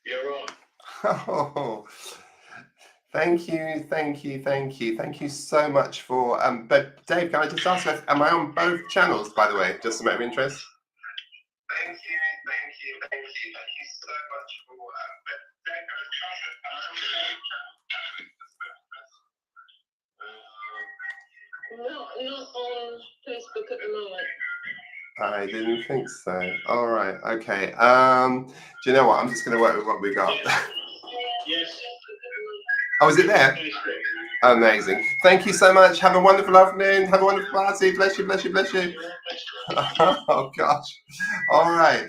You're on. Oh, thank you, thank you, thank you, thank you so much for. But Dave, can I just ask, am I on both channels, by the way, just a matter of interest? Thank you, thank you, thank you, thank you so much for. But Dave, can I just ask, am I on both channels? Not on Facebook at the moment. I didn't think so. All right, okay. Do you know what? I'm just going to work with what we got. Yes. Oh, is it there? Amazing. Thank you so much. Have a wonderful afternoon. Have a wonderful party. Bless you, bless you, bless you. Oh, gosh. All right.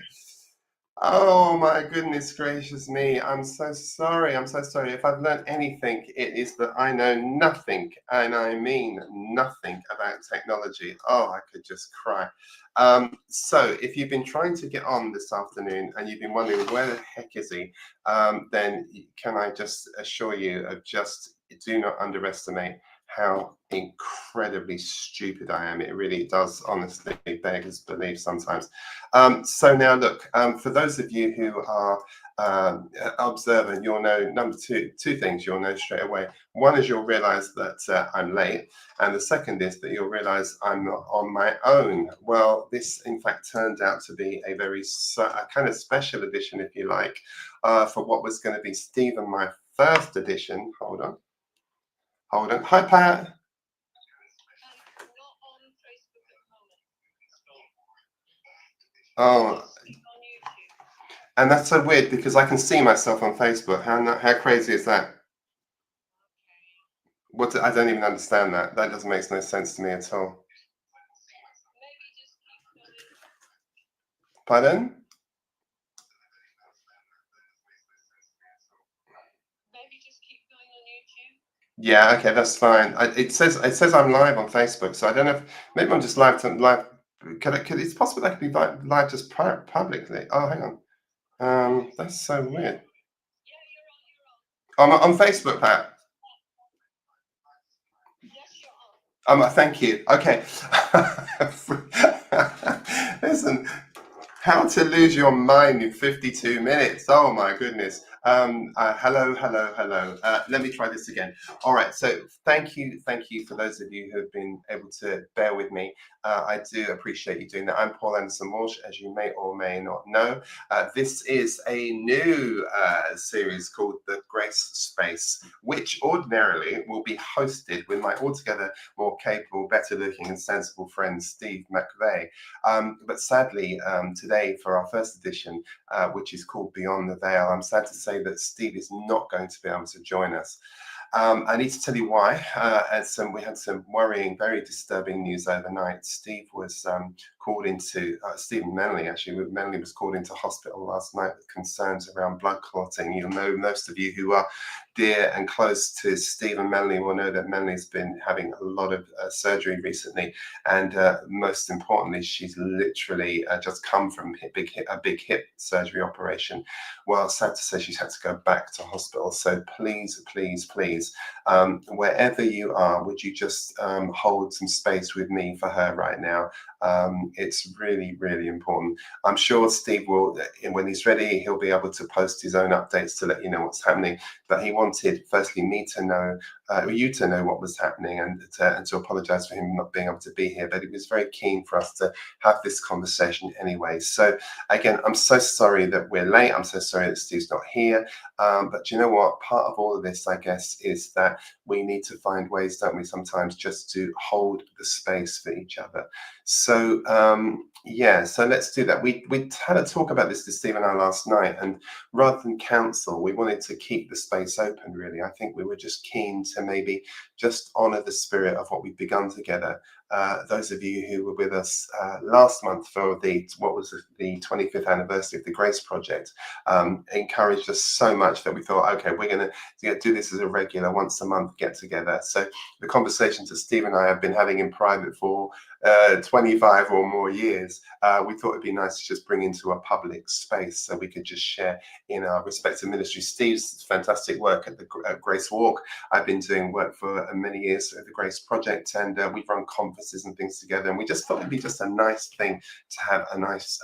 Oh, my goodness gracious me. I'm so sorry. I'm so sorry. If I've learned anything, it is that I know nothing, and I mean nothing about technology. Oh, I could just cry. So if you've been trying to get on this afternoon and you've been wondering where the heck is he, then can I just assure you of just do not underestimate how incredibly stupid I am. It really does honestly beg us belief sometimes. So now look, for those of you who are observant, you'll know two things you'll know straight away. One is you'll realize that I'm late, and the second is that you'll realize I'm not on my own. Well, this in fact turned out to be a a kind of special edition, if you like, for what was going to be Steve and my first edition. Hold on. Hi, Pat. Oh, and that's so weird because I can see myself on Facebook. How crazy is that? I don't even understand that. That doesn't make no sense to me at all. Pardon? Yeah, okay, that's fine. It says I'm live on Facebook, so I don't know if maybe I'm just live. It's possible that I could be live just publicly. Oh, hang on. That's so weird. I'm on Facebook, Pat. Thank you. Okay. Listen, how to lose your mind in 52 minutes. Oh my goodness. Hello. Let me try this again. All right. So thank you for those of you who have been able to bear with me. I do appreciate you doing that. I'm Paul Anderson-Walsh, as you may or may not know. This is a new series called The Grace Space, which ordinarily will be hosted with my altogether more capable, better looking and sensible friend, Steve McVeigh. But sadly, today for our first edition, which is called Beyond the Veil, I'm sad to say that Steve is not going to be able to join us. I need to tell you why. We had some worrying, very disturbing news overnight. Steve was called into, Stephen Manley actually, Manley was called into hospital last night with concerns around blood clotting. You'll know, most of you who are dear and close to Stephen Manley will know that Manley's been having a lot of surgery recently, and most importantly, she's literally just come from a big hip surgery operation. Well, sad to say she's had to go back to hospital. So please, wherever you are, would you just hold some space with me for her right now? It's really, really important. I'm sure Steve will, when he's ready, he'll be able to post his own updates to let you know what's happening. But he wanted, firstly, me to know, you to know what was happening, and to apologize for him not being able to be here. But he was very keen for us to have this conversation anyway. So again, I'm so sorry that we're late. I'm so sorry that Steve's not here. But you know what? Part of all of this, I guess, is that we need to find ways, don't we, sometimes just to hold the space for each other. So yeah, so let's do that. We had a talk about this to Steve and I last night, and rather than cancel, we wanted to keep the space open, really. I think we were just keen to maybe just honor the spirit of what we've begun together. Those of you who were with us last month for the 25th anniversary of the Grace Project encouraged us so much that we thought, okay, we're going to do this as a regular once a month get together. So the conversations that Steve and I have been having in private for 25 or more years ideas, we thought it'd be nice to just bring into a public space so we could just share in our respective ministries. Steve's fantastic work at Grace Walk. I've been doing work for many years at the Grace Project, and we've run conferences and things together. And we just thought it'd be just a nice thing to have a nice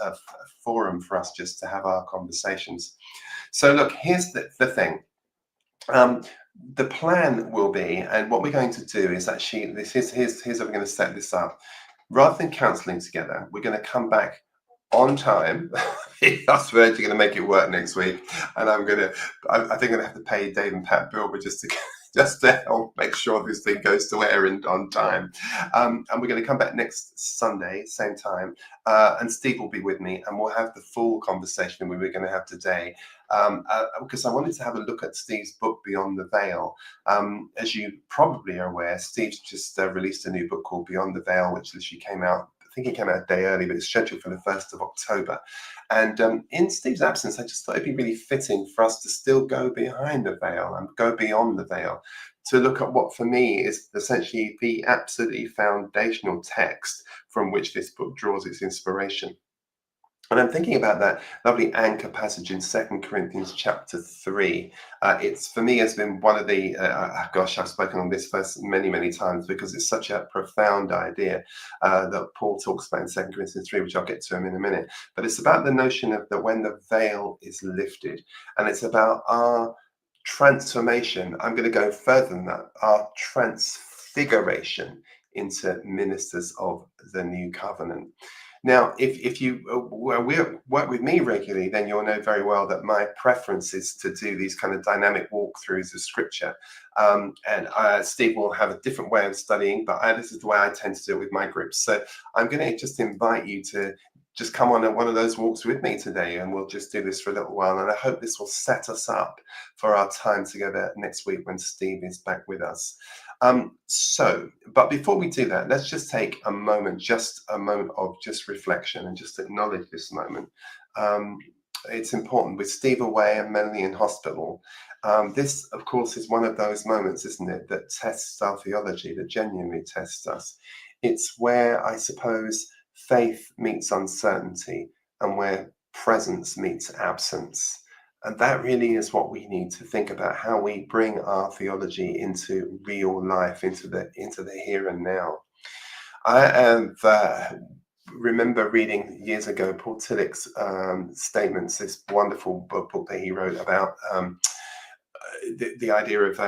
forum for us just to have our conversations. So look, here's the thing. The plan will be, and what we're going to do is actually, here's how we're going to set this up. Rather than counselling together, we're going to come back on time. I swear you're going to make it work next week, and I think I'm going to have to pay Dave and Pat Bilber just to help make sure this thing goes to air on time. And we're going to come back next Sunday, same time, and Steve will be with me, and we'll have the full conversation we were going to have today. Because I wanted to have a look at Steve's book, Beyond the Veil. As you probably are aware, Steve's just released a new book called Beyond the Veil, which literally came out, I think it came out a day early, but it's scheduled for the 1st of October. And in Steve's absence, I just thought it'd be really fitting for us to still go behind the veil and go beyond the veil to look at what for me is essentially the absolutely foundational text from which this book draws its inspiration. And I'm thinking about that lovely anchor passage in 2 Corinthians chapter 3. It's, for me, has been one of the, gosh, I've spoken on this verse many, many times because it's such a profound idea that Paul talks about in 2 Corinthians 3, which I'll get to in a minute. But it's about the notion of that when the veil is lifted, and it's about our transformation. I'm going to go further than that, our transfiguration into ministers of the new covenant. Now, if you work with me regularly, then you'll know very well that my preference is to do these kind of dynamic walkthroughs of scripture. And Steve will have a different way of studying, but this is the way I tend to do it with my groups. So I'm going to just invite you to just come on one of those walks with me today, and we'll just do this for a little while. And I hope this will set us up for our time together next week when Steve is back with us. But before we do that, let's just take a moment, just a moment of just reflection and just acknowledge this moment. It's important with Steve away and Melanie in hospital. This, of course, is one of those moments, isn't it, that tests our theology, that genuinely tests us. It's where, I suppose, faith meets uncertainty and where presence meets absence. And that really is what we need to think about, how we bring our theology into real life, into the here and now. I remember reading years ago Paul Tillich's statements, this wonderful book that he wrote about the idea of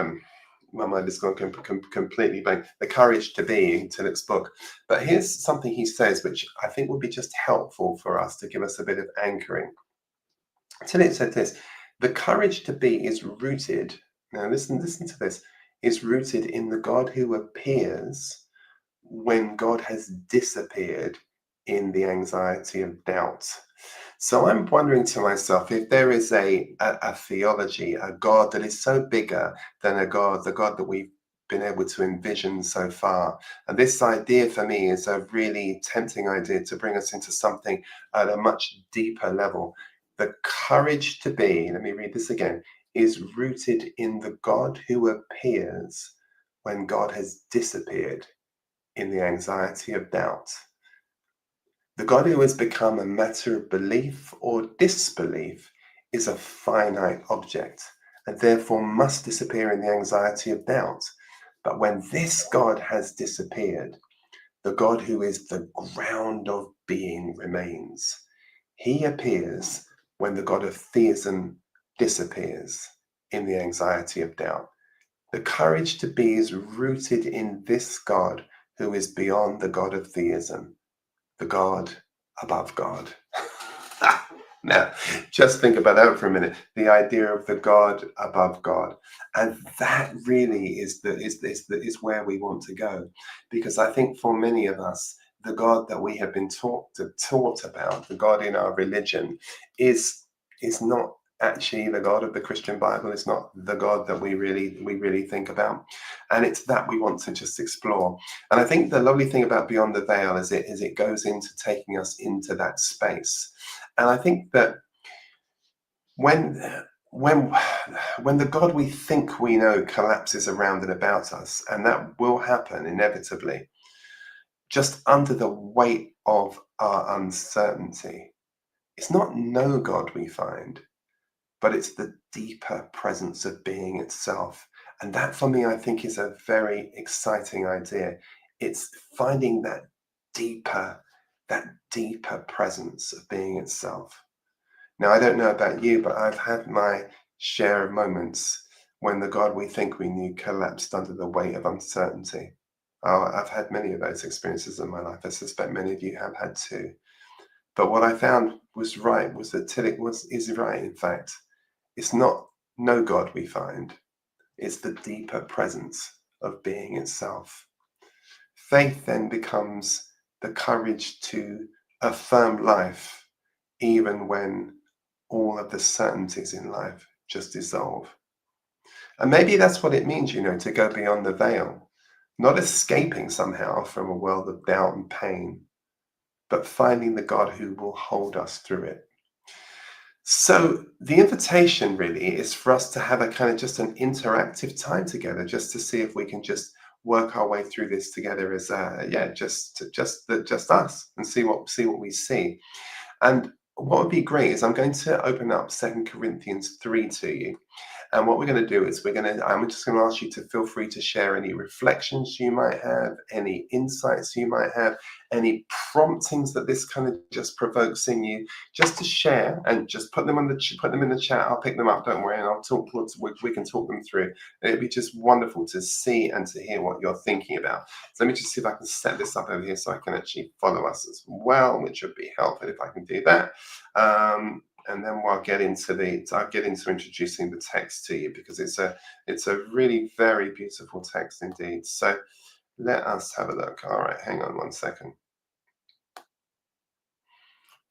my mind has gone completely blank. The Courage to Be, in Tillich's book. But here's something he says, which I think would be just helpful for us to give us a bit of anchoring. Tillich said this: the courage to be is rooted, now listen to this, is rooted in the God who appears when God has disappeared in the anxiety of doubt. So I'm wondering to myself if there is a theology, a God that is so bigger than the God that we've been able to envision so far. And this idea for me is a really tempting idea to bring us into something at a much deeper level. The courage to be, let me read this again, is rooted in the God who appears when God has disappeared in the anxiety of doubt. The God who has become a matter of belief or disbelief is a finite object and therefore must disappear in the anxiety of doubt. But when this God has disappeared, the God who is the ground of being remains. He appears when the God of theism disappears in the anxiety of doubt. The courage to be is rooted in this God who is beyond the God of theism, the God above God. Now, just think about that for a minute. The idea of the God above God, and that really is where we want to go, because I think for many of us, the God that we have been taught about, the God in our religion, is not actually the God of the Christian Bible. It's not the God that we really think about, and it's that we want to just explore. And I think the lovely thing about Beyond the Veil is it goes into taking us into that space. And I think that when the God we think we know collapses around and about us, and that will happen inevitably, just under the weight of our uncertainty. It's not no God we find, but it's the deeper presence of being itself. And that for me, I think, is a very exciting idea. It's finding deeper, that deeper presence of being itself. Now, I don't know about you, but I've had my share of moments when the God we think we knew collapsed under the weight of uncertainty. Oh, I've had many of those experiences in my life. I suspect many of you have had too. But what I found was right was that Tillich is right, in fact. It's not no God we find, it's the deeper presence of being itself. Faith then becomes the courage to affirm life even when all of the certainties in life just dissolve. And maybe that's what it means, to go beyond the veil, not escaping somehow from a world of doubt and pain, but finding the God who will hold us through it. So the invitation really is for us to have a kind of just an interactive time together, just to see if we can just work our way through this together as just us, and see what we see. And what would be great is I'm going to open up 2 Corinthians 3 to you. And what we're going to do is I'm just going to ask you to feel free to share any reflections you might have, any insights you might have, any promptings that this kind of just provokes in you, just to share, and just put them in the chat. I'll pick them up, don't worry, and I'll talk. We can talk them through. It'd be just wonderful to see and to hear what you're thinking about. So let me just see if I can set this up over here so I can actually follow us as well, which would be helpful if I can do that. And then I'll get into introducing the text to you, because it's a really very beautiful text indeed. So let us have a look. All right, hang on one second. Do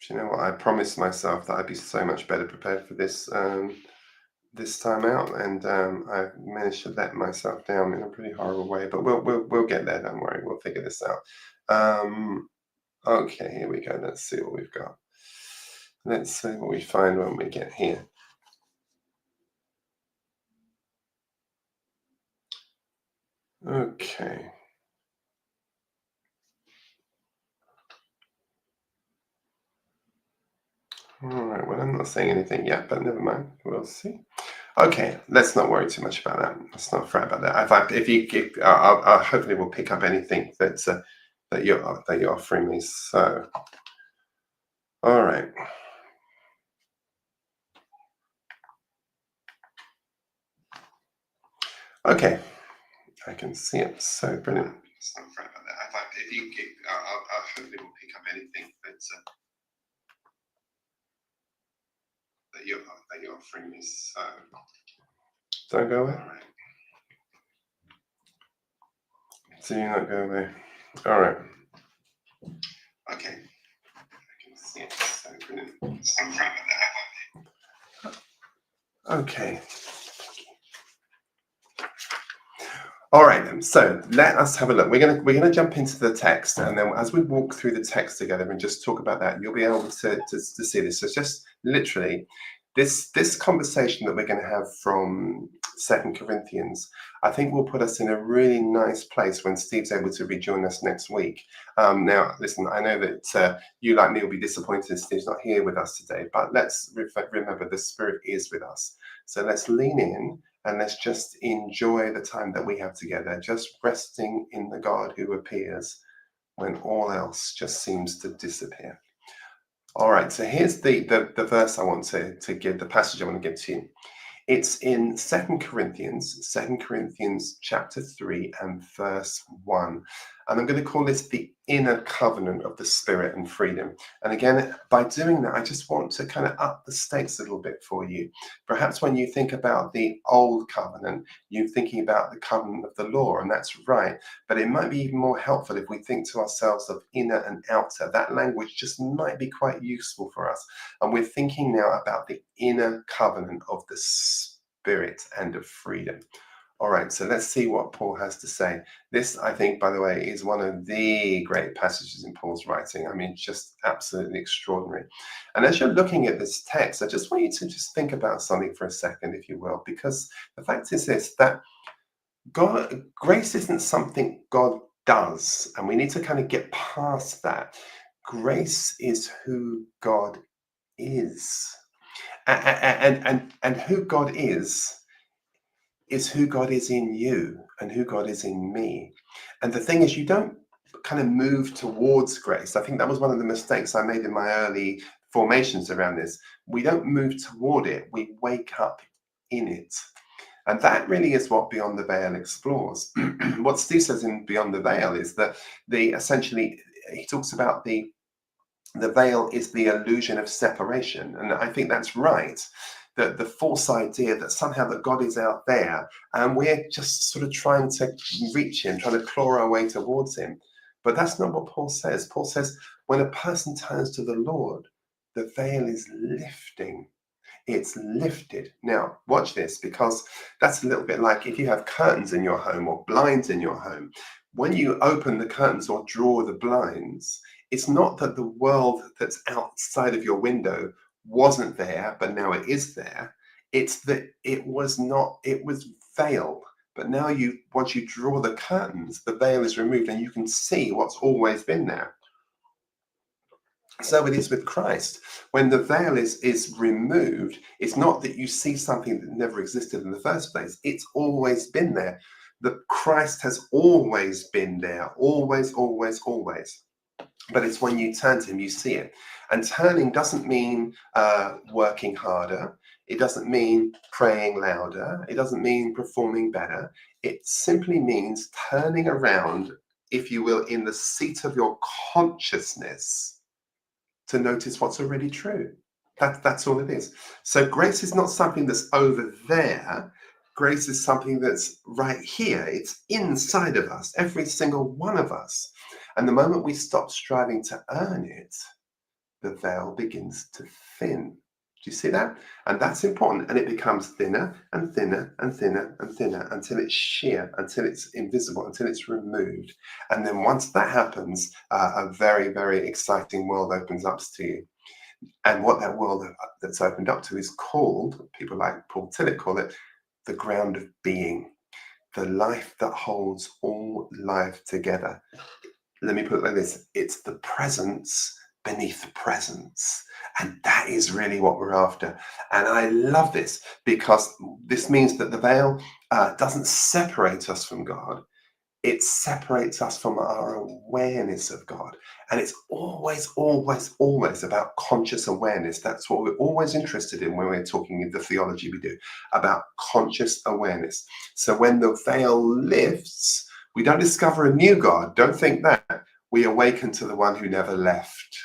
you know what? I promised myself that I'd be so much better prepared for this this time out, and I managed to let myself down in a pretty horrible way. But we'll get there. Don't worry, we'll figure this out. Okay, here we go. Let's see what we've got. Let's see what we find when we get here. Okay. All right. Well, I'm not saying anything yet, but never mind. We'll see. Okay. Let's not worry too much about that. Let's not fret about that. I hopefully will pick up anything that you're offering me. So, all right. Okay. I can see it. So brilliant. Let's not fret about that. I hopefully will pick up anything that you're offering me. So, don't go away. All right. Do you not go away? All right. Okay. I can see it. So brilliant. Let's not fret about that. Okay. All right then. So let us have a look. We're gonna jump into the text, and then as we walk through the text together and just talk about that, you'll be able to see this. So just literally, this conversation that we're going to have from 2 Corinthians, I think will put us in a really nice place when Steve's able to rejoin us next week. Now, listen, I know that you, like me, will be disappointed Steve's not here with us today, but let's remember the Spirit is with us. So let's lean in and let's just enjoy the time that we have together, just resting in the God who appears when all else just seems to disappear. All right, so here's the verse I want to give, the passage I want to give to you. It's in 2 Corinthians chapter 3 and verse 1. And I'm going to call this the inner covenant of the Spirit and freedom. And again, by doing that, I just want to kind of up the stakes a little bit for you. Perhaps when you think about the old covenant, you're thinking about the covenant of the law, and that's right. But it might be even more helpful if we think to ourselves of inner and outer. That language just might be quite useful for us. And we're thinking now about the inner covenant of the Spirit and of freedom. All right, so let's see what Paul has to say. This, I think, by the way, is one of the great passages in Paul's writing. I mean, just absolutely extraordinary. And as you're looking at this text, I just want you to just think about something for a second, if you will, because the fact is this, that grace isn't something God does, and we need to kind of get past that. Grace is who God is. And who God is who God is in you and who God is in me. And the thing is, you don't kind of move towards grace. I think that was one of the mistakes I made in my early formations around this. We don't move toward it, we wake up in it. And that really is what Beyond the Veil explores. What Steve says in Beyond the Veil is that essentially he talks about the veil is the illusion of separation. And I think that's right. The false idea that somehow that God is out there and we're just sort of trying to reach him, trying to claw our way towards him. But that's not what Paul says. Paul says when a person turns to the Lord, the veil is lifting. It's lifted. Now, watch this, because that's a little bit like if you have curtains in your home or blinds in your home. When you open the curtains or draw the blinds, it's not that the world that's outside of your window wasn't there, but now it is there. It's that it was veiled. But now once you draw the curtains, the veil is removed and you can see what's always been there. So it is with Christ. When the veil is removed, it's not that you see something that never existed in the first place. It's always been there. The Christ has always been there. Always, always, always. But it's when you turn to him, you see it. And turning doesn't mean working harder. It doesn't mean praying louder. It doesn't mean performing better. It simply means turning around, if you will, in the seat of your consciousness to notice what's already true. That's all it is. So grace is not something that's over there. Grace is something that's right here. It's inside of us, every single one of us. And the moment we stop striving to earn it, the veil begins to thin. Do you see that? And that's important. And it becomes thinner and thinner and thinner and thinner until it's sheer, until it's invisible, until it's removed. And then once that happens, a very, very exciting world opens up to you. And what that world that's opened up to is called, people like Paul Tillich call it, the ground of being, the life that holds all life together. Let me put it like this. It's the presence beneath presence. And that is really what we're after. And I love this because this means that the veil doesn't separate us from God. It separates us from our awareness of God. And it's always, always, always about conscious awareness. That's what we're always interested in when we're talking in the theology we do, about conscious awareness. So when the veil lifts, we don't discover a new God. Don't think that. We awaken to the one who never left.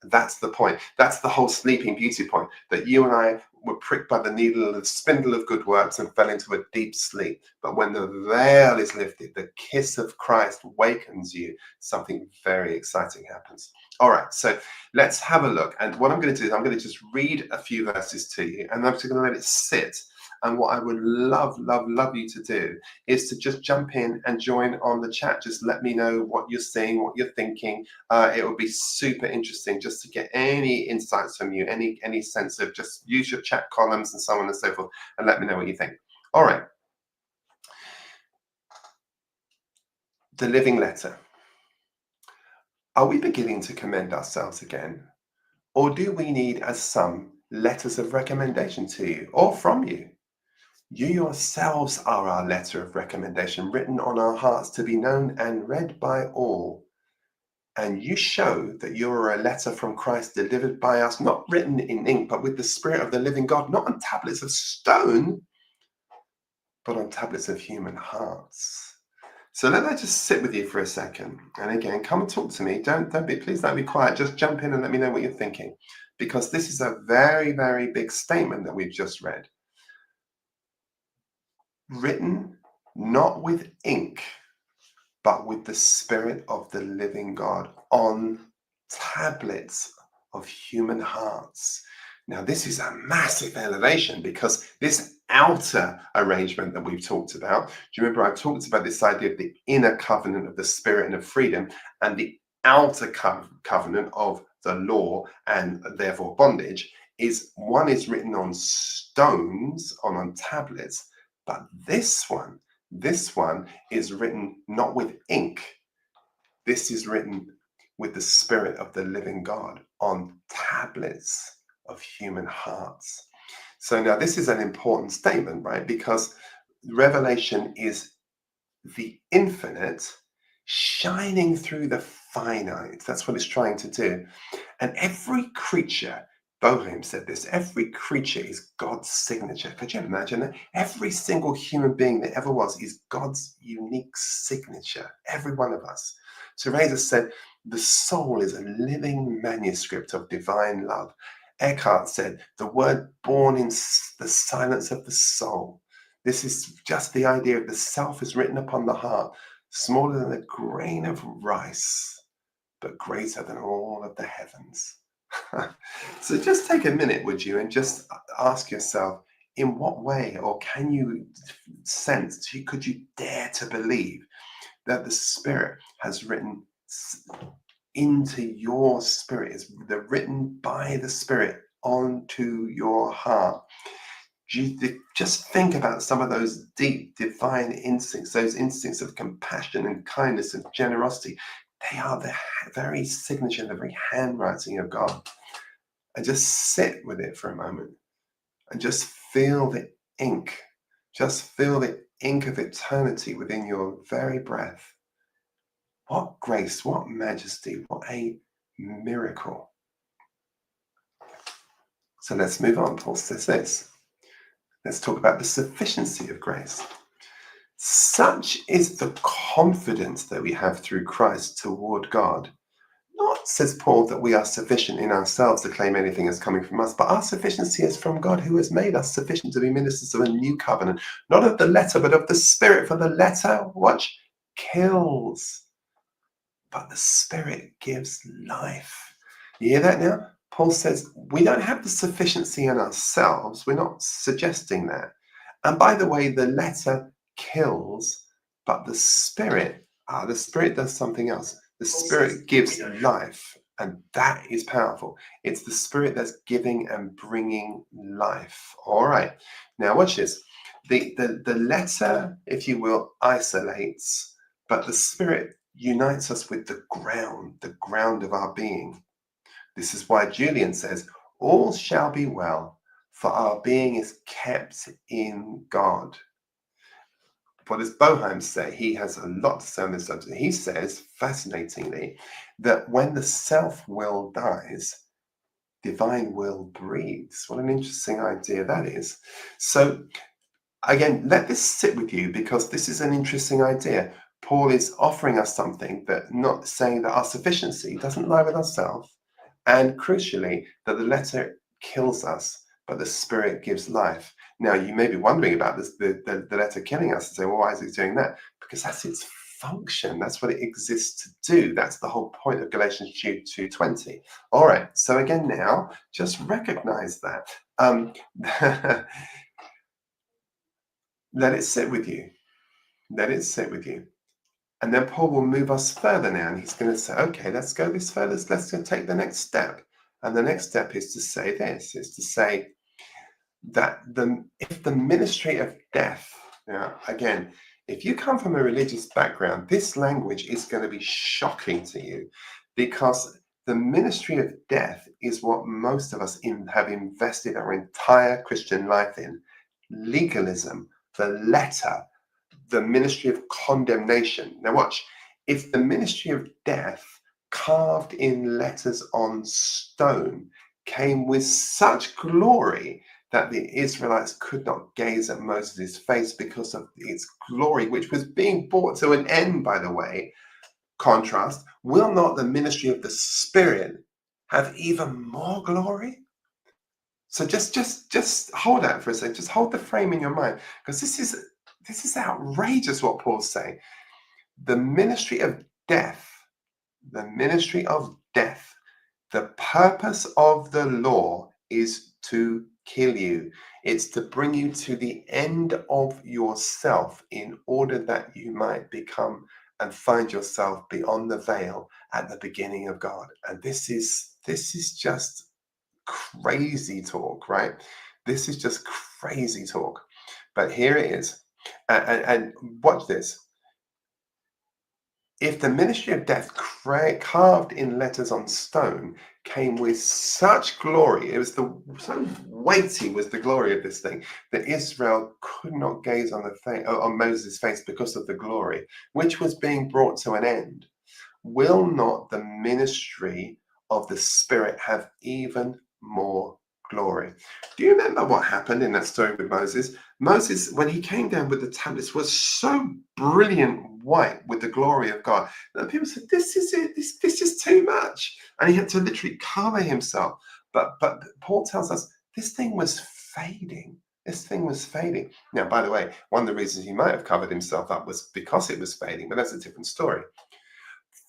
That's the point. That's the whole Sleeping Beauty point, that you and I were pricked by the needle of the spindle of good works and fell into a deep sleep. But when the veil is lifted, the kiss of Christ wakens you, something very exciting happens. All right, so let's have a look. And what I'm going to do is I'm going to just read a few verses to you, and I'm just going to let it sit. And what I would love, love, love you to do is to just jump in and join on the chat. Just let me know what you're seeing, what you're thinking. It would be super interesting just to get any insights from you, any sense of, just use your chat columns and so on and so forth, and let me know what you think. All right. The living letter. Are we beginning to commend ourselves again? Or do we need, as some, letters of recommendation to you or from you? You yourselves are our letter of recommendation, written on our hearts to be known and read by all. And you show that you are a letter from Christ delivered by us, not written in ink, but with the Spirit of the living God, not on tablets of stone, but on tablets of human hearts. So let that just sit with you for a second. And again, come and talk to me. Please don't be quiet. Just jump in and let me know what you're thinking. Because this is a very, very big statement that we've just read. Written not with ink, but with the Spirit of the living God on tablets of human hearts. Now, this is a massive elevation because this outer arrangement that we've talked about, do you remember I talked about this idea of the inner covenant of the Spirit and of freedom and the outer covenant of the law and therefore bondage, is one is written on stones, on tablets, but this one is written not with ink, This is written with the Spirit of the living God on tablets of human hearts. So now this is an important statement, right? Because Revelation is the infinite shining through the finite. That's what it's trying to do. And every creature, Boehm said this, every creature is God's signature. Could you imagine that? Every single human being that ever was is God's unique signature. Every one of us. So Razor said, the soul is a living manuscript of divine love. Eckhart said, the word born in the silence of the soul. This is just the idea of the self is written upon the heart, smaller than a grain of rice, but greater than all of the heavens. So just take a minute, would you, and just ask yourself, in what way, or can you sense, could you dare to believe that the Spirit has written into your spirit, is written by the Spirit onto your heart? Just think about some of those deep divine instincts, those instincts of compassion and kindness and generosity. They are the very signature, the very handwriting of God. And just sit with it for a moment and just feel the ink. Just feel the ink of eternity within your very breath. What grace, what majesty, what a miracle. So let's move on. Paul says this. Let's talk about the sufficiency of grace. Such is the confidence that we have through Christ toward God. Not, says Paul, that we are sufficient in ourselves to claim anything as coming from us, but our sufficiency is from God, who has made us sufficient to be ministers of a new covenant, not of the letter, but of the Spirit. For the letter, watch, kills, but the Spirit gives life. You hear that now? Paul says we don't have the sufficiency in ourselves. We're not suggesting that. And by the way, the letter kills, but the Spirit does something else. The Spirit gives life, and that is powerful. It's the Spirit that's giving and bringing life. All right. Now watch this. The letter, if you will, isolates, but the Spirit unites us with the ground of our being. This is why Julian says, all shall be well, for our being is kept in God. What does Boehm say? He has a lot to say on this subject. He says, fascinatingly, that when the self-will dies, divine will breathes. What an interesting idea that is. So again, let this sit with you, because this is an interesting idea. Paul is offering us something, but not saying that our sufficiency doesn't lie with ourselves. And crucially, that the letter kills us, but the Spirit gives life. Now, you may be wondering about this, the letter killing us, and say, well, why is it doing that? Because that's its function. That's what it exists to do. That's the whole point of Galatians 2:20. All right. So again, now, just recognize that. Let it sit with you. Let it sit with you. And then Paul will move us further now, and he's going to say, okay, let's go this further. Let's go take the next step. And the next step is to say this, is to say that if the ministry of death, now again, if you come from a religious background, this language is going to be shocking to you, because the ministry of death is what most of us have invested our entire Christian life in. Legalism, the letter, the ministry of condemnation. Now watch, if the ministry of death, carved in letters on stone, came with such glory that the Israelites could not gaze at Moses' face because of its glory, which was being brought to an end, by the way, contrast, will not the ministry of the Spirit have even more glory? So just hold that for a second. Just hold the frame in your mind, because this is outrageous what Paul's saying. The ministry of death, the ministry of death, the purpose of the law is to kill you. It's to bring you to the end of yourself in order that you might become and find yourself beyond the veil at the beginning of God. And this is just crazy talk, right? This is just crazy talk. But here it is. And watch this. if the ministry of death carved in letters on stone came with such glory, it was so weighty was the glory of this thing that Israel could not gaze on on Moses' face because of the glory, which was being brought to an end. Will not the ministry of the Spirit have even more glory? Do you remember what happened in that story with Moses? Moses, when he came down with the tablets, was so brilliant white with the glory of God that people said, "This is it. This is too much," and he had to literally cover himself. But Paul tells us this thing was fading. This thing was fading. Now, by the way, one of the reasons he might have covered himself up was because it was fading, but that's a different story.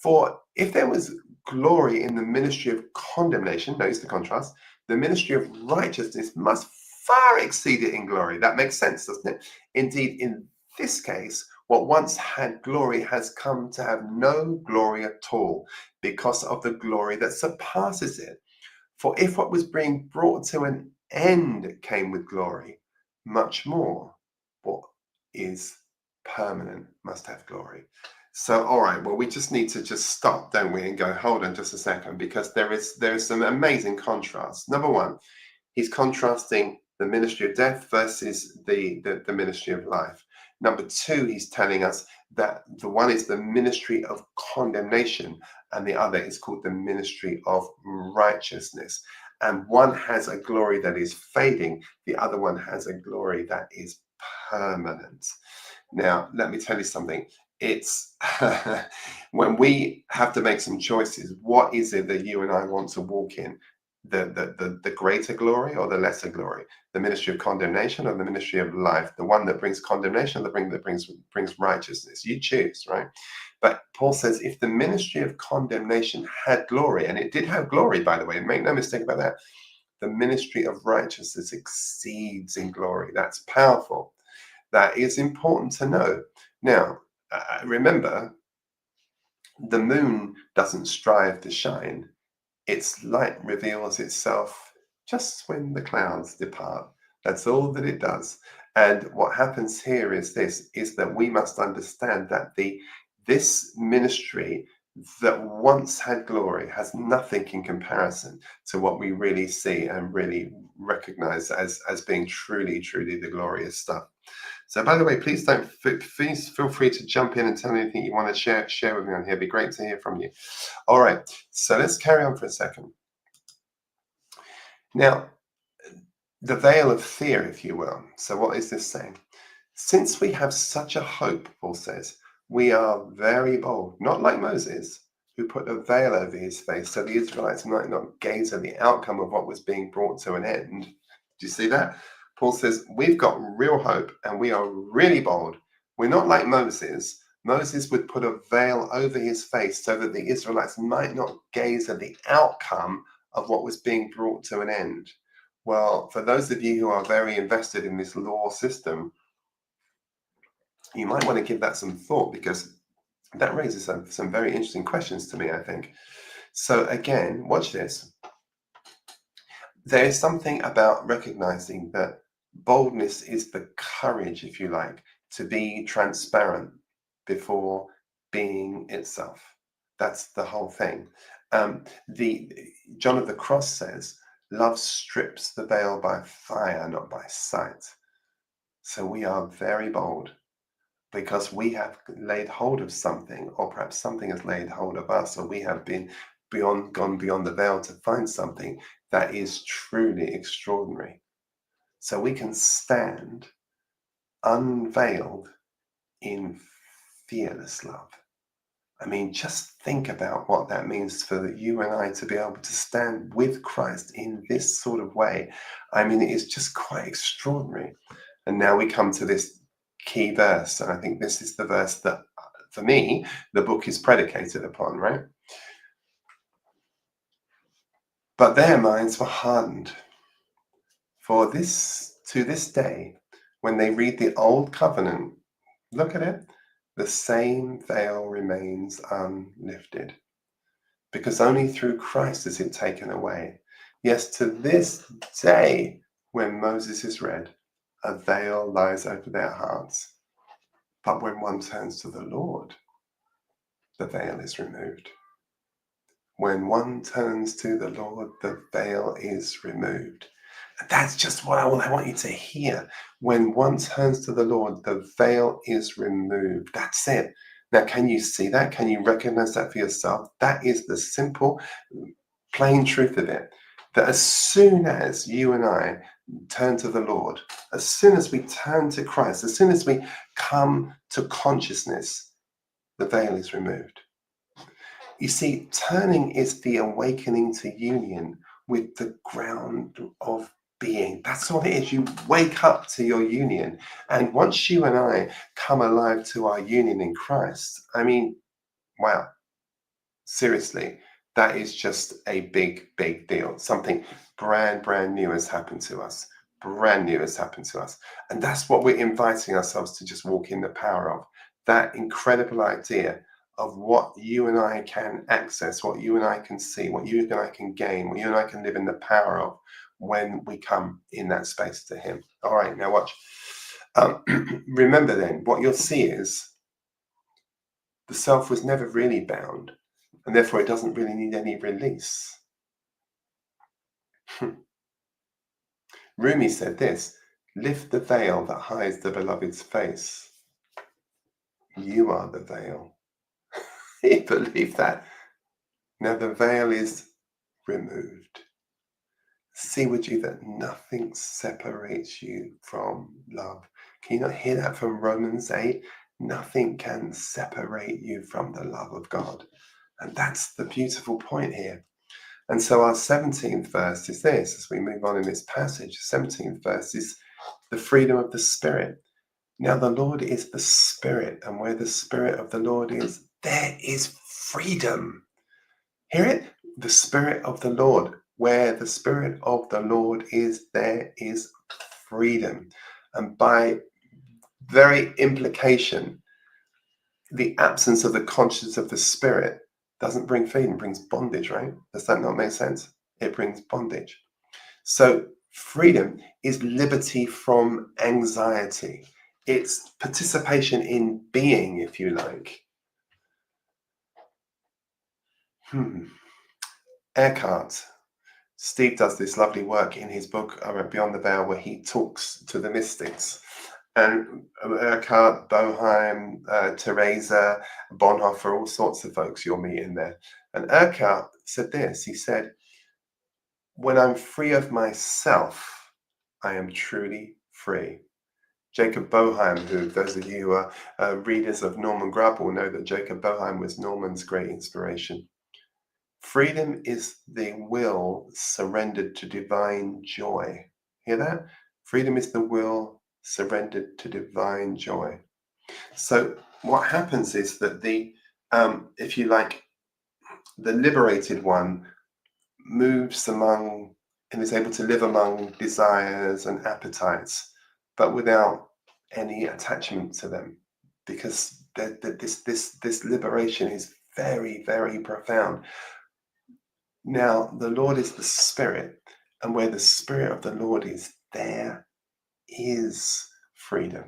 For if there was glory in the ministry of condemnation, notice the contrast, the ministry of righteousness must far exceed it in glory. That makes sense, doesn't it? Indeed, in this case, what once had glory has come to have no glory at all because of the glory that surpasses it. For if what was being brought to an end came with glory, much more what is permanent must have glory. So, all right, well, we just need to just stop, don't we, and go, hold on just a second, because there is some amazing contrasts. Number one, he's contrasting the ministry of death versus the ministry of life. Number two, he's telling us that the one is the ministry of condemnation and the other is called the ministry of righteousness. And one has a glory that is fading, the other one has a glory that is permanent. Now, let me tell you something. It's when we have to make some choices, what is it that you and I want to walk in? The greater glory or the lesser glory? The ministry of condemnation or the ministry of life? The one that brings condemnation or the that brings righteousness? You choose, right? But Paul says if the ministry of condemnation had glory, and it did have glory, by the way, make no mistake about that, the ministry of righteousness exceeds in glory. That's powerful. That is important to know. Now, remember, the moon doesn't strive to shine. Its light reveals itself just when the clouds depart. That's all that it does. And what happens here is that we must understand that this ministry that once had glory has nothing in comparison to what we really see and really recognize as being truly the glorious stuff. So, by the way, please feel free to jump in and tell me anything you want to share with me on here. It'd be great to hear from you. All right, so let's carry on for a second. Now, the veil of fear, if you will. So, what is this saying? Since we have such a hope, Paul says, we are very bold, not like Moses, who put a veil over his face so the Israelites might not gaze at the outcome of what was being brought to an end. Do you see that? Paul says, we've got real hope and we are really bold. We're not like Moses. Moses would put a veil over his face so that the Israelites might not gaze at the outcome of what was being brought to an end. Well, for those of you who are very invested in this law system, you might want to give that some thought, because that raises some very interesting questions to me, I think. So again, watch this. There is something about recognizing that boldness is the courage, if you like, to be transparent before being itself. That's the whole thing. The John of the Cross says, love strips the veil by fire, not by sight. So we are very bold because we have laid hold of something, or perhaps something has laid hold of us, or we have gone beyond the veil to find something that is truly extraordinary. So we can stand unveiled in fearless love. I mean, just think about what that means for you and I to be able to stand with Christ in this sort of way. I mean, it is just quite extraordinary. And now we come to this key verse, and I think this is the verse that, for me, the book is predicated upon, right? But their minds were hardened. For this, to this day, when they read the Old Covenant, look at it, the same veil remains unlifted, because only through Christ is it taken away. Yes, to this day, when Moses is read, a veil lies over their hearts. But when one turns to the Lord, the veil is removed. When one turns to the Lord, the veil is removed. And that's just what I want you to hear. When one turns to the Lord, the veil is removed. That's it. Now, can you see that? Can you recognize that for yourself? That is the simple, plain truth of it. That as soon as you and I turn to the Lord, as soon as we turn to Christ, as soon as we come to consciousness, the veil is removed. You see, turning is the awakening to union with the ground of being. That's all it is. You wake up to your union. And once you and I come alive to our union in Christ, I mean, wow, seriously, that is just a big, big deal. Something brand new has happened to us. Brand new has happened to us. And that's what we're inviting ourselves to just walk in the power of. That incredible idea of what you and I can access, what you and I can see, what you and I can gain, what you and I can live in the power of when we come in that space to Him. All right, now watch. Remember then, what you'll see is the self was never really bound, and therefore it doesn't really need any release. Rumi said this: lift the veil that hides the beloved's face. You are the veil. He believed that. Now the veil is removed. See, would you, that nothing separates you from love. Can you not hear that from Romans 8? Nothing can separate you from the love of God. And that's the beautiful point here. And so our 17th verse is this, as we move on in this passage. 17th verse is the freedom of the Spirit. Now the Lord is the Spirit, and where the Spirit of the Lord is, there is freedom. Hear it? The Spirit of the Lord. Where the Spirit of the Lord is, there is freedom. And by very implication, the absence of the consciousness of the Spirit doesn't bring freedom, it brings bondage, right? Does that not make sense? It brings bondage. So freedom is liberty from anxiety. It's participation in being, if you like. Eckhart. Steve does this lovely work in his book Beyond the Veil, where he talks to the mystics. And Eckhart, Boheim, Teresa, Bonhoeffer, all sorts of folks you'll meet in there. And Eckhart said this, he said, when I'm free of myself, I am truly free. Jacob Boheim, who those of you who are readers of Norman Grubb will know that Jacob Boheim was Norman's great inspiration. Freedom is the will surrendered to divine joy. Hear that? Freedom is the will surrendered to divine joy. So what happens is that the, if you like, the liberated one moves among and is able to live among desires and appetites, but without any attachment to them, because this liberation is very, very profound. Now, the Lord is the Spirit, and where the Spirit of the Lord is, there is freedom.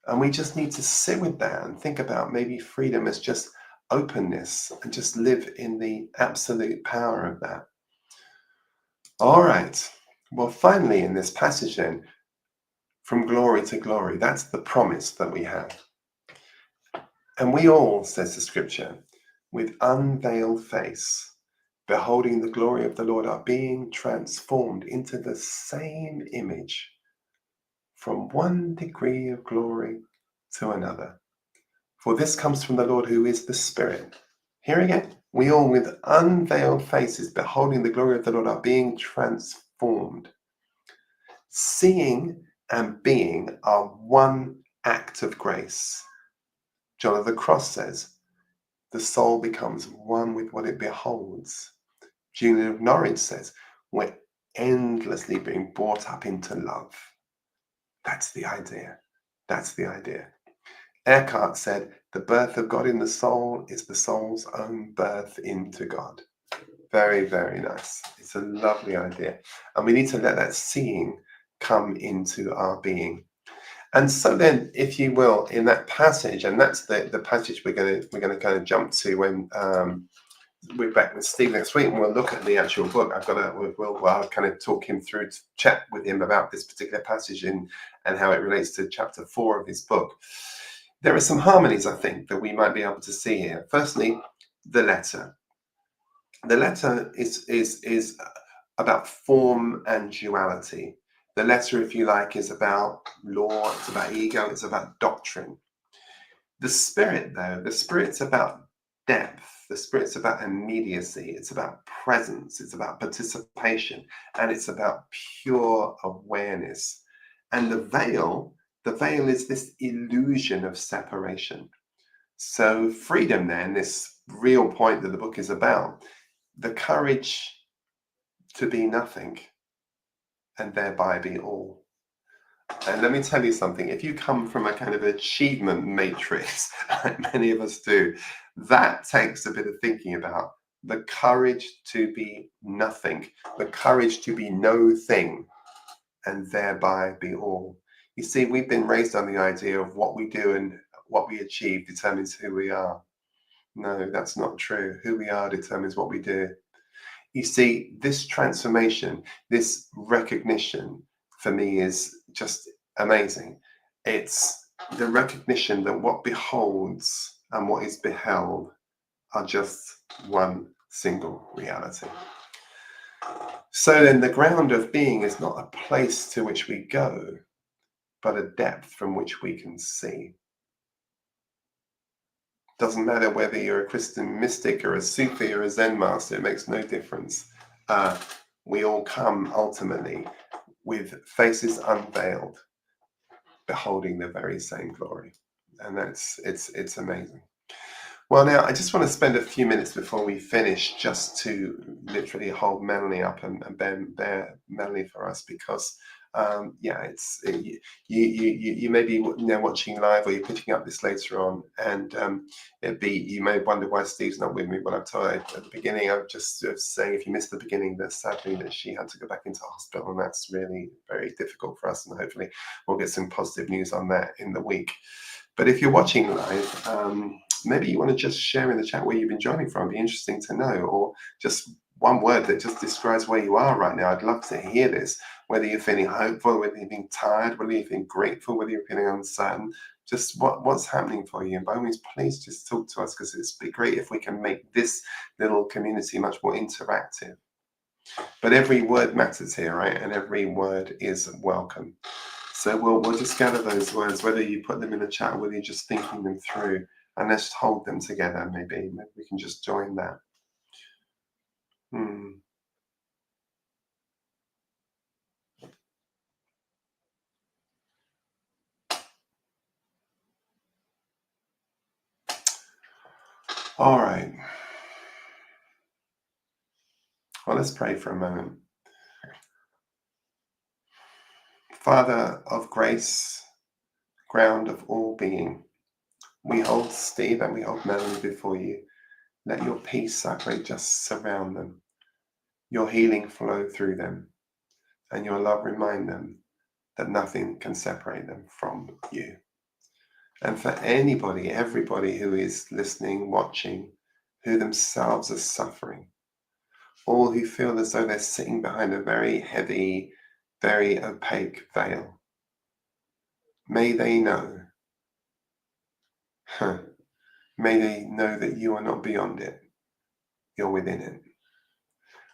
And we just need to sit with that and think about maybe freedom as just openness and just live in the absolute power of that. All right. Well, finally, in this passage then, from glory to glory, that's the promise that we have. And we all, says the scripture, with unveiled face, beholding the glory of the Lord, are being transformed into the same image from one degree of glory to another. For this comes from the Lord who is the Spirit. Here again, we all with unveiled faces, beholding the glory of the Lord, are being transformed. Seeing and being are one act of grace. John of the Cross says, the soul becomes one with what it beholds. Julian of Norwich says, we're endlessly being brought up into love. That's the idea. That's the idea. Eckhart said, the birth of God in the soul is the soul's own birth into God. Very, very nice. It's a lovely idea. And we need to let that seeing come into our being. And so then, if you will, in that passage, and that's the passage we're gonna kind of jump to when we're back with Steve next week, and we'll look at the actual book. I'll kind of talk him through, to chat with him about this particular passage and how it relates to chapter 4 of his book. There are some harmonies, I think, that we might be able to see here. Firstly, the letter. The letter is about form and duality. The letter, if you like, is about law, it's about ego, it's about doctrine. The spirit, though, the spirit's about depth, the spirit's about immediacy, it's about presence, it's about participation, and it's about pure awareness. And the veil is this illusion of separation. So, freedom, then, this real point that the book is about, the courage to be nothing and thereby be all. And let me tell you something, if you come from a kind of achievement matrix, like many of us do, that takes a bit of thinking about. The courage to be nothing, the courage to be no thing, and thereby be all. You see, we've been raised on the idea of what we do and what we achieve determines who we are. No, that's not true. Who we are determines what we do. You see, this transformation, this recognition for me is just amazing. It's the recognition that what beholds and what is beheld are just one single reality. So then the ground of being is not a place to which we go, but a depth from which we can see. Doesn't matter whether you're a Christian mystic or a Sufi or a Zen master, it makes no difference. We all come ultimately with faces unveiled, beholding the very same glory. And it's amazing. Well, now I just want to spend a few minutes before we finish just to literally hold Melanie up and bear Melanie for us, because you may be watching live, or you're picking up this later on, and you may wonder why Steve's not with me. But I've told her at the beginning, I'm just saying, if you missed the beginning, that sadly that she had to go back into hospital, and that's really very difficult for us, and hopefully we'll get some positive news on that in the week. But if you're watching live, maybe you want to just share in the chat where you've been joining from. It'd be interesting to know, or just one word that just describes where you are right now. I'd love to hear this, whether you're feeling hopeful, whether you're feeling tired, whether you're feeling grateful, whether you're feeling uncertain, just what's happening for you. And by all means, please just talk to us, because it's be great if we can make this little community much more interactive. But every word matters here, right? And every word is welcome. So we'll just gather those words, whether you put them in the chat, or whether you're just thinking them through, and let's hold them together. Maybe we can just join that. All right. Well, let's pray for a moment. Father of grace, ground of all being, we hold Steve and we hold Melanie before you. Let your peace, I pray, just surround them. Your healing flow through them, and your love remind them that nothing can separate them from you. And for anybody, everybody who is listening, watching, who themselves are suffering, all who feel as though they're sitting behind a very heavy, very opaque veil, may they know, may they know that you are not beyond it, you're within it.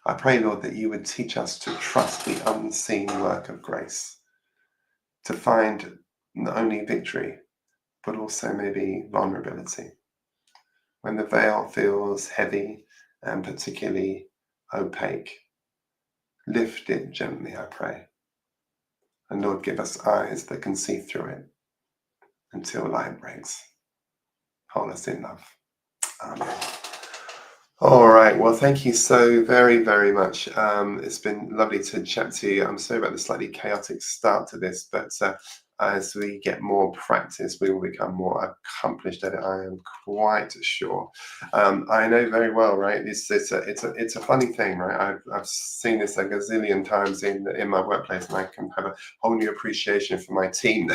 I pray, Lord, that you would teach us to trust the unseen work of grace, to find not only victory, but also maybe vulnerability. When the veil feels heavy and particularly opaque, lift it gently, I pray. And Lord, give us eyes that can see through it until light breaks. Hold us in love. Amen. All right. Well, thank you so very, very much. It's been lovely to chat to you. I'm sorry about the slightly chaotic start to this, but as we get more practice, we will become more accomplished at it. I am quite sure. I know very well, right? It's a funny thing, right? I've seen this a gazillion times in my workplace, and I can have a whole new appreciation for my team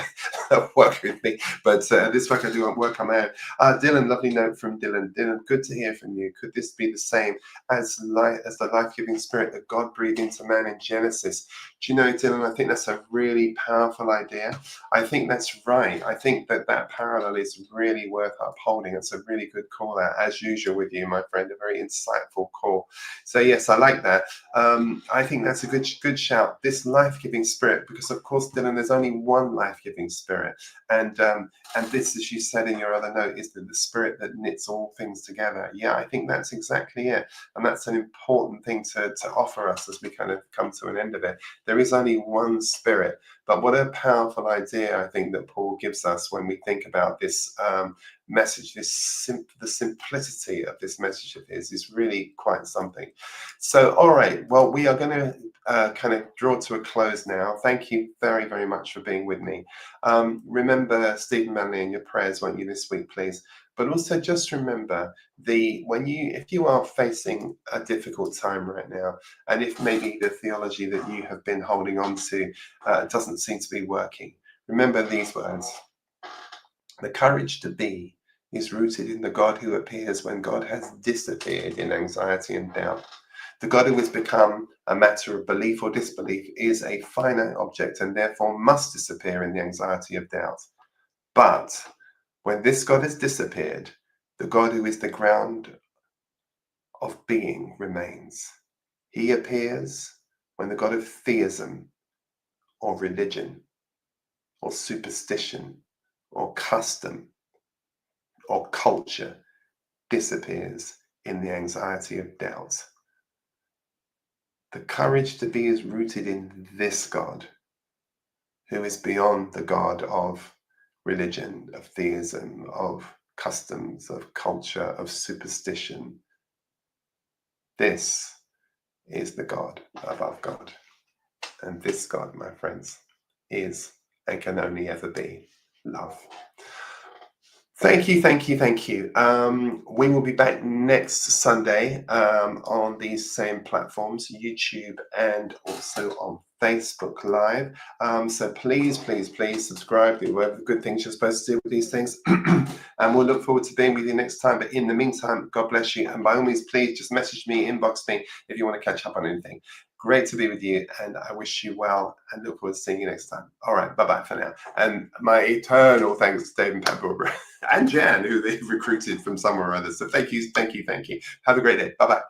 work with me, but this work I do won't work on my own. Dylan, lovely note from Dylan. Dylan, good to hear from you. Could this be the same as the life-giving spirit that God breathed into man in Genesis? Do you know, Dylan, I think that's a really powerful idea. I think that's right. I think that parallel is really worth upholding. It's a really good call out, as usual with you, my friend, a very insightful call. So yes, I like that. I think that's a good shout. This life-giving spirit, because of course, Dylan, there's only one life-giving spirit, and this, as you said in your other note, is the spirit that knits all things together. Yeah, I think that's exactly it, and that's an important thing to offer us as we kind of come to an end of it. There is only one spirit, but what a powerful idea I think that Paul gives us when we think about this message. The simplicity of this message of his is really quite something. So, all right, well, we are going to kind of draw to a close now. Thank you very, very much for being with me. Remember Stephen Manley in your prayers, won't you, this week, please? But also just remember if you are facing a difficult time right now, and if maybe the theology that you have been holding on to doesn't seem to be working, remember these words. The courage to be is rooted in the God who appears when God has disappeared in anxiety and doubt. The God who has become a matter of belief or disbelief is a finite object and therefore must disappear in the anxiety of doubt. But when this God has disappeared, the God who is the ground of being remains. He appears when the God of theism or religion or superstition or custom or culture disappears in the anxiety of doubt. The courage to be is rooted in this God, who is beyond the God of religion, of theism, of customs, of culture, of superstition. This is the God above God. And this God, my friends, is and can only ever be love. Thank you, thank you, thank you. We will be back next Sunday on these same platforms, YouTube and also on Facebook Live. So please, please, please subscribe, do whatever good things you're supposed to do with these things. And we'll look forward to being with you next time. But in the meantime, God bless you. And by all means, please just message me, inbox me if you want to catch up on anything. Great to be with you, and I wish you well and look forward to seeing you next time. All right, bye-bye for now. And my eternal thanks to Dave and Pat Barbara and Jan, who they've recruited from somewhere or other. So thank you, thank you, thank you. Have a great day. Bye-bye.